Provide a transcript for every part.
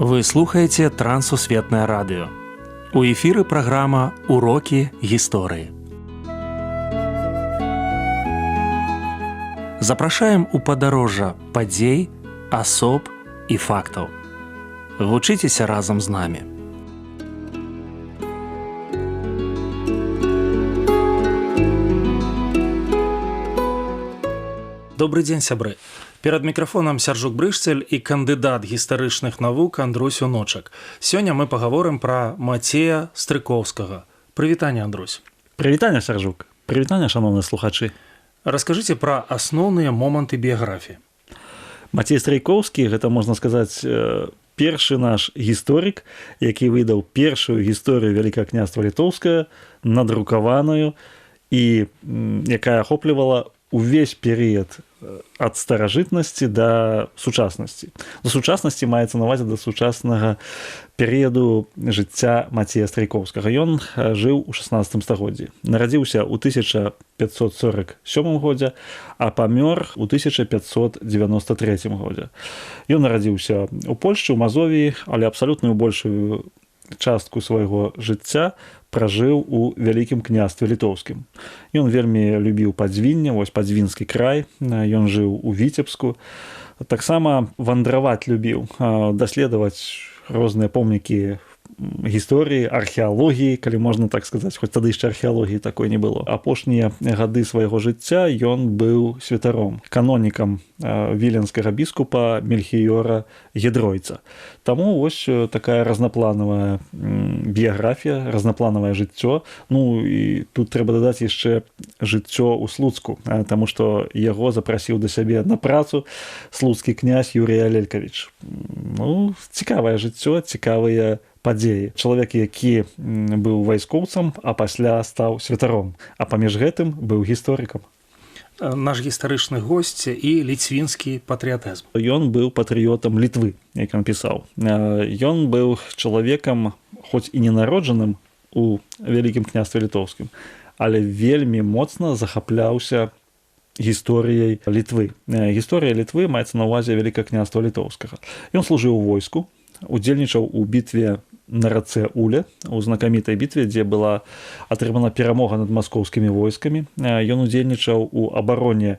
Вы слухаеце Трансусветнае радыё. У эфіры праграма «Урокі гісторыі». Запрашаем у падарожжа падзей, асоб і фактаў. Вучыцеся разам з намі. Добрый дзень, сябры. Перад мікрафонам Сяржук Брышцель і кандыдат гістарычных навук Андрусь Уночак. Сёння мы пагаворым пра Мацея Стрыкоўскага. Прывітанне, Андрусь. Прывітанне, Сяржук. Прывітанне, шаноўныя слухачы. Раскажыце пра асноўныя моманты біяграфіі. Мацей Стрыкоўскі, гэта, можна сказаць, першы наш гісторык, які выдаў першую гісторыю Вялікага княства Літоўскага, надрукаваную і якая ахоплівала увесь перыяд ад старажытнасці да сучаснасці. Да сучаснасці маецца на ўвазе да сучаснага перыяду жыцця Мацея Стрыкоўскага. Ён жыў у 16 стагоддзі. Нарадзіўся ў 1547 годзе, а памёр у 1593 годзе. Ён нарадзіўся ў Польшчы, у Мазовіі, але абсалютную большую частку свайго жыцця пражыў у Вялікім княстве Літоўскім. Ён вельмі любіў Падзвінне, вось Падзвінскі край, ён жыў у Віцебску. Таксама вандраваць любіў, даследаваць розныя помнікі гісторыі, археалогіі, калі можна так сказаць, хоць тады яшчэ археалогіі такой не было. Апошнія гады свайго жыцця ён быў святаром, канонікам віленскага біскупа Мельхіёра Гедройца. Таму вось такая разнапланавая біяграфія, разнапланавае жыццё. Ну і тут трэба дадаць яшчэ жыццё ў Слуцку, таму што яго запрасіў да сябе на працу слуцкі князь Юрій Алелькавіч. Ну, цікавае жыццё, цікавыя падзеі. Чалавек, які быў вайскоўцам, а пасля стаў святаром, а паміж гэтым быў гісторыкам. Наш гістарычны госць і ліцвінскі патрыятызм. Ён быў патрыётам Літвы, як ён пісаў. Ён быў чалавекам, хоць і не народжаным у Вялікім княстве Літоўскім, але вельмі моцна захапляўся гісторыяй Літвы. Гісторыя Літвы маецца на ўвазе Вялікага княства Літоўскага. Ён служыў у войску, удзельнічаў у бітве на рацэ Уля, у знакамітай бітве, дзе была атрымана перамога над маскоўскімі войскамі. Ён удзельнічаў у абароне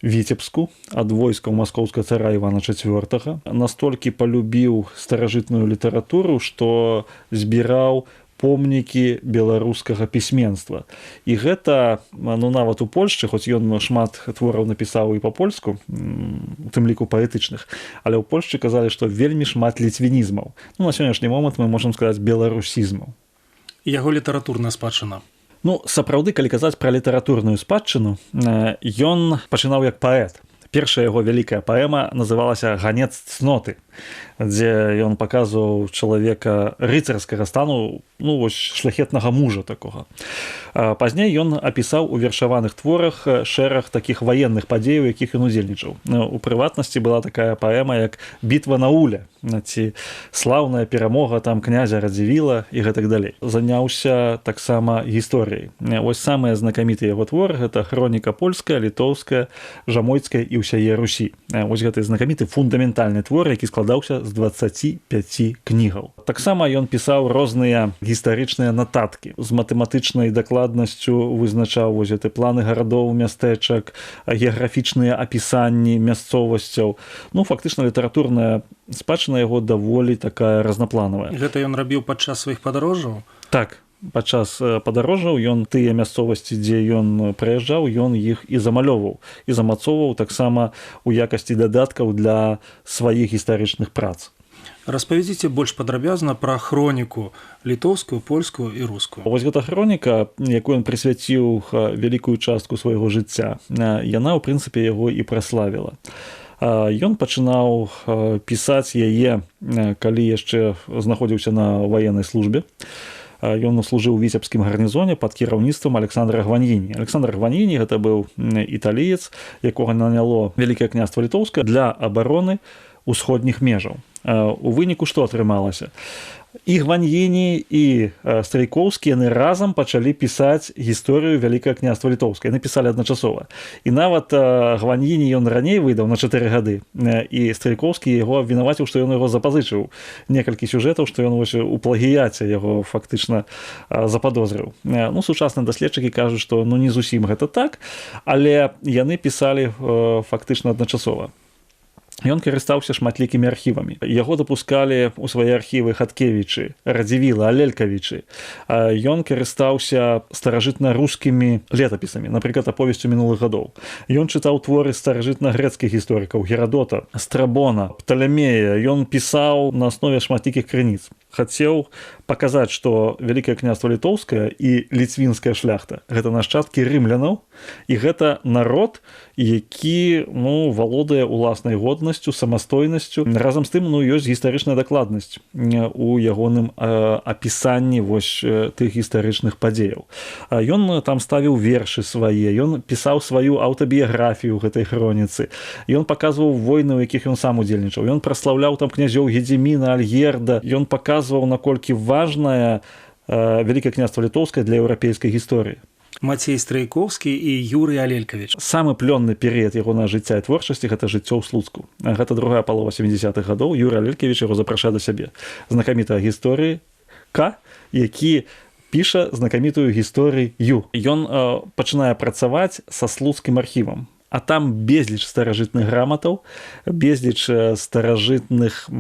Віцебску ад войскаў маскоўскага цара Івана IV. Настолькі палюбіў старажытную літаратуру, што збіраў помнікі беларускага пісьменства. І гэта, ну, нават у Польшчы, хоць ён шмат твораў напісаў і па-польску, у тым ліку паэтычных, але ў Польшчы казалі, што вельмі шмат ліцвінізмаў. Ну, на сённяшні момант мы можам сказаць беларусізмаў. Яго літаратурная спадчына. Ну, сапраўды, калі казаць пра літаратурную спадчыну, ён пачынаў як паэт. Першая яго вялікая паэма называлася «Ганец цноты», дзе ён паказваў чалавека рыцарскага стану, ну, вось шляхетнага мужа такога. Пазней ён апісаў у вершаваных творах шэраг такіх ваенных падзей, у якіх ён удзельнічаў. У прыватнасці была такая паэма, як «Бітва на Уле», ці «Слаўная перамога там князя Радзівіла» і гэтак далей. Заняўся таксама гісторыяй. Вось самыя знакамітыя яго творы — гэта хроніка польская, літоўская, жамойцкая і ўсяе Русі. Вось гэты знакаміты фундаментальны твор, які складаўся з 25 кнігаў. Таксама ён пісаў розныя гістарычныя нататкі. З матэматычнай дакладнасцю вызначаў вось гэты планы гарадоў, мястэчак, геаграфічныя апісанні мясцовасцяў. Ну, фактычна літаратурная спадчына яго даволі такая разнапланавая. Гэта ён рабіў падчас сваіх падарожжаў? Так. Падчас падарожжаў ён тыя мясцовасці, дзе ён прыязджаў, ён іх і замалёваў, і замацоўваў таксама у якасці дадаткаў для сваіх гістарычных прац. Распавядзіце больш падрабязна пра хроніку літоўскую, польскую і рускую. Вось гэта хроніка, якую ён прысвяціў вялікую частку свайго жыцця, яна, ў прынцыпе, яго і праславіла. Ён пачынаў пісаць яе, калі яшчэ знаходзіўся на ваеннай службе. Ён служыў у віцебскім гарнізоне пад кіраўніцтвам Александра Гваньіні. Александр Гваньіні — гэта быў італіец, якога наняло Вялікае княства Літоўскае для абароны ўсходніх межаў. У выніку што атрымалася? І Гваньіні, і Страйкоўскі, яны разам пачалі пісаць гісторыю Вялікага княства Літоўскае. Яны пісалі адначасова. І нават Гваньіні ён раней выдаў на 4 гады, і Страйкоўскі яго абвінаваціў, што ён яго запазычыў некалькі сюжэтаў, што ён у плагіяце яго фактычна западозрыў. Ну, сучасныя даследчыкі кажуць, што не зусім гэта так, але яны пісалі фактычна адначасова. Ён карыстаўся шматлікімі архівамі. Яго дапускалі ў свае архівы Хаткевічы, Радзівілы, Алелькавічы. Ён карыстаўся старажытна-рускімі летапісамі, напрыклад, аповесцю мінулых гадоў. Ён чытаў творы старажытна-грэцкіх гісторыкаў Герадота, Страбона, Пталемея. Ён пісаў на аснове шматлікіх крыніц. Хацеў паказаць, што Вялікае княства Літоўскае і ліцвінская шляхта – гэта нашчадкі рымлянаў, і гэта народ, які валодае уласнай годнасцю, самастойнасцю. Разам з тым ёсць гістарычная дакладнасць у ягоным апісанні тых гістарычных падзеяў. Ён там ставіў вершы свае, ён пісаў сваю аўтабіяграфію гэтай хроніцы, ён паказваў войны, у якіх ён сам удзельнічаў, ён праслаўляў там князёў Гедзіміна, Альгерда, ён паказваў, наколькі важная Вялікае княства Літоўскае для еўрапейскай гісторыі. Мацей Страйкоўскі і Юрый Алелькавіч. Самы плённы перыяд ягонага жыцця і творчасці – гэта жыццё ў Слуцку. Гэта другая палова 70-х гадоў. Юрый Алелькавіч яго запрашае да сябе. Знакамітая гісторыка, які піша знакамітую гісторыю. Ён пачынае працаваць са слуцкім архівам. А там безліч старажытных граматаў, безліч старажытных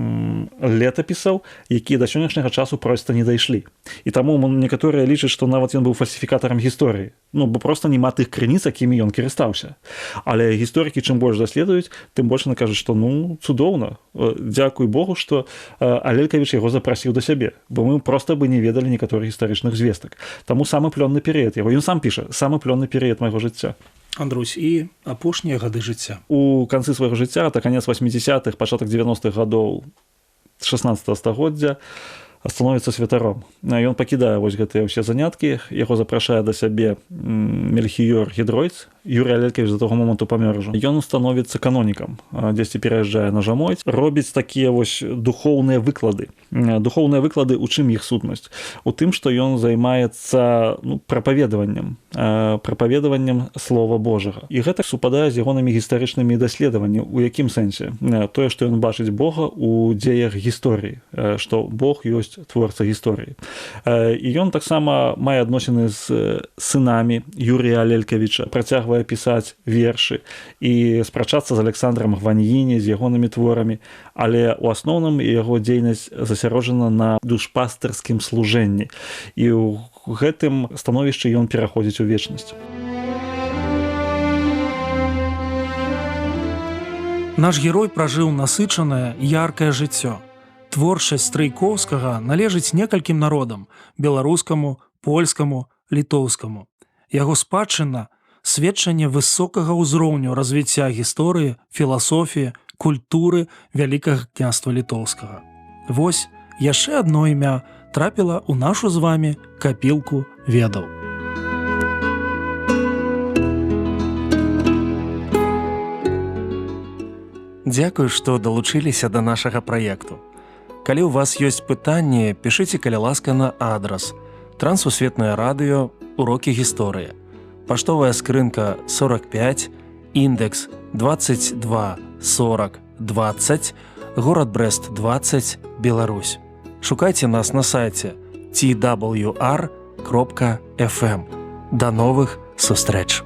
летапісаў, якія да сённяшняга часу проста не дайшлі. І таму некаторыя лічаць, што нават ён быў фальсіфікатарам гісторыі. Бо проста няма тых крыніц, якімі ён карыстаўся. Але гісторыкі чым больш даследуюць, тым больш яны кажуць, што цудоўна. Дзякуй Богу, што Алелькавіч яго запрасіў да сябе, бо мы проста бы не ведалі некаторых гістарычных звестак. Таму самы плённы перыяд яго. Ён сам піша, самы плённы перыяд майго жыцця. Андрусь, і апошнія гады жыцця. У канцы свайго жыцця, это канец 80-х, пачатак 90-х гадоў 16-го стагоддзя, становіцца святаром. Ён пакідае гэтыя ўсе заняткі, яго запрашае да сябе Мельхіёр Гідройц. Юрый Алелькавіч да таго моманту памёр ужо. Ён становіцца канонікам, дзесьці пераязджае на Жамойць, робіць такія духоўныя выклады. Духоўныя выклады, у чым іх сутнасць? У тым, што ён займаецца прапаведаваннем слова Божага. І гэта супадае з ягонымі гістарычнымі даследаваннямі. У якім сэнсе? Тое, што ён бачыць Бога ў дзеях гісторыі, што Бог ёсць творца гісторыі. І ён таксама мае адносіны з сынамі Юрыя Алелькавіча, працягвае пісаць вершы і спрачацца з Александрам Гваньіні, з ягонымі творамі, але ў асноўным яго дзейнасць засяроджана на душпастырскім служэнні. І ў гэтым становішчы ён пераходзіць у вечнасць. Наш герой пражыў насычанае, яркае жыццё. Творчасць Страйкоўскага належыць некалькім народам – беларускаму, польскаму, літоўскаму. Яго спадчына – сведчанне высокага ўзроўню развіцця гісторыі, філасофіі, культуры Вялікага княства Літоўскага. Вось яшчэ адно імя трапіла ў нашу з вамі капілку ведаў. Дзякуй, што далучыліся да нашага праекту. Калі ў вас ёсць пытанні, пішыце, каля ласка, на адрас Трансусветнае радыё, урокі гісторыі. Паштовая скрынка 45, індекс 22 40 20, горад Брэст 20, Беларусь. Шукайце нас на сайце twr.fm. Да новых сустрэч!